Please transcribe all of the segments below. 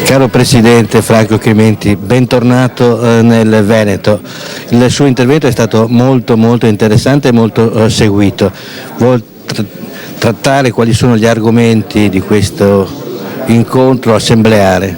Caro Presidente Franco Chimenti, bentornato nel Veneto. Il suo intervento è stato molto interessante e molto seguito. Vuol trattare quali sono gli argomenti di questo incontro assembleare?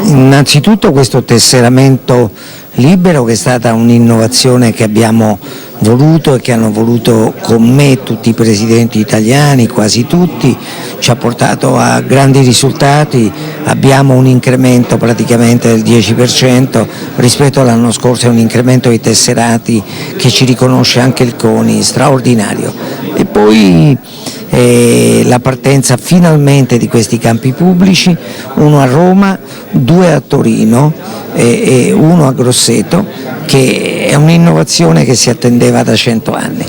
Innanzitutto questo tesseramento libero, che è stata un'innovazione che abbiamo voluto e che hanno voluto con me tutti i presidenti italiani, quasi tutti, ci ha portato a grandi risultati. Abbiamo un incremento praticamente del 10% rispetto all'anno scorso, è un incremento dei tesserati che ci riconosce anche il CONI, straordinario. E poi la partenza finalmente di questi campi pubblici, uno a Roma, 2 a Torino e 1 a Grosseto, che è un'innovazione che si attendeva da 100 anni.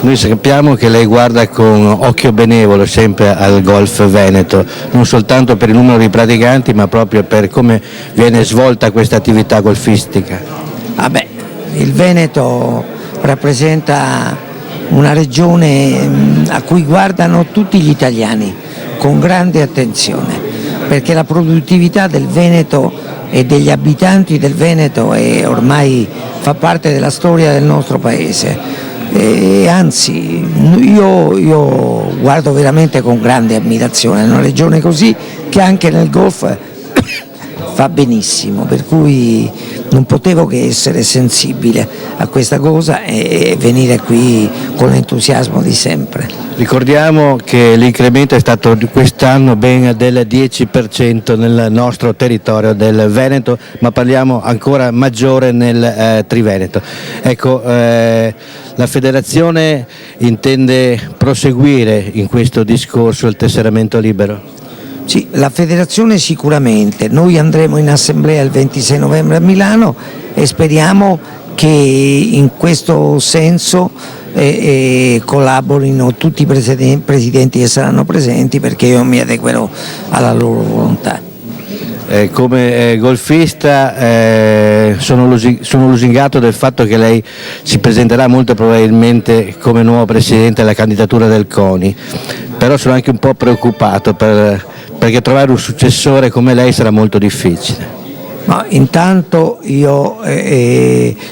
Noi sappiamo che lei guarda con occhio benevolo sempre al golf veneto, non soltanto per il numero di praticanti ma proprio per come viene svolta questa attività golfistica. Il Veneto rappresenta una regione a cui guardano tutti gli italiani con grande attenzione, perché la produttività del Veneto e degli abitanti del Veneto ormai fa parte della storia del nostro paese. E anzi, io guardo veramente con grande ammirazione una regione così, che anche nel golf fa benissimo, per cui non potevo che essere sensibile a questa cosa e venire qui con l'entusiasmo di sempre. Ricordiamo che l'incremento è stato quest'anno ben del 10% nel nostro territorio del Veneto, ma parliamo ancora maggiore nel Triveneto. Ecco, la federazione intende proseguire in questo discorso il tesseramento libero? Sì, la federazione sicuramente. Noi andremo in assemblea il 26 novembre a Milano e speriamo che in questo senso collaborino tutti i presidenti che saranno presenti, perché io mi adeguerò alla loro volontà. Come golfista sono lusingato del fatto che lei si presenterà molto probabilmente come nuovo presidente alla candidatura del CONI, però sono anche un po' preoccupato perché trovare un successore come lei sarà molto difficile. Ma intanto io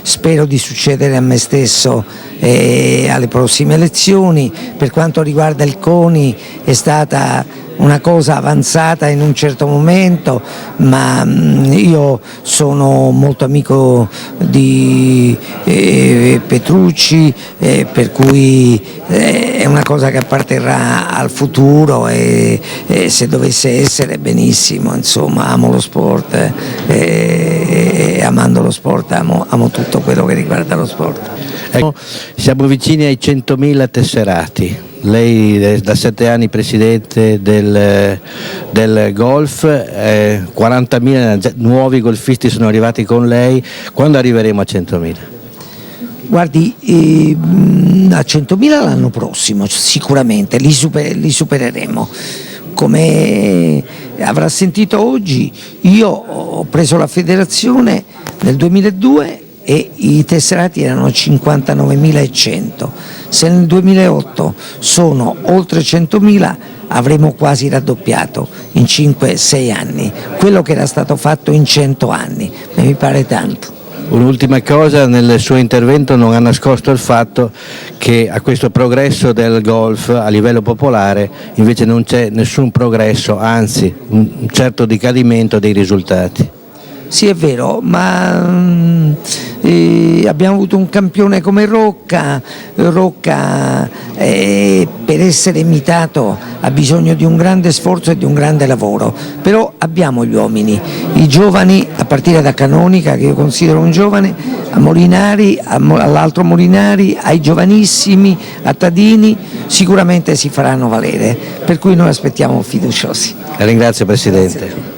spero di succedere a me stesso alle prossime elezioni. Per quanto riguarda il CONI è stata una cosa avanzata in un certo momento, ma io sono molto amico di Petrucci, per cui è una cosa che apparterrà al futuro e se dovesse essere benissimo, insomma, amo lo sport e amando lo sport amo tutto quello che riguarda lo sport. Ecco, siamo vicini ai 100.000 tesserati. Lei è da 7 anni presidente del golf, 40.000 nuovi golfisti sono arrivati con lei. Quando arriveremo a 100.000? Guardi, a 100.000 l'anno prossimo sicuramente, li supereremo. Come avrà sentito oggi, io ho preso la federazione nel 2002 e i tesserati erano 59.100. Se nel 2008 sono oltre 100.000 avremo quasi raddoppiato in 5-6 anni quello che era stato fatto in 100 anni, mi pare tanto. Un'ultima cosa, nel suo intervento non ha nascosto il fatto che a questo progresso del golf a livello popolare invece non c'è nessun progresso, anzi un certo decadimento dei risultati. Sì, è vero, ma abbiamo avuto un campione come Rocca. Rocca per essere imitato ha bisogno di un grande sforzo e di un grande lavoro, però abbiamo gli uomini, i giovani, a partire da Canonica, che io considero un giovane, a Molinari, all'altro Molinari, ai giovanissimi, a Tadini, sicuramente si faranno valere, per cui noi aspettiamo fiduciosi. La ringrazio Presidente. Grazie.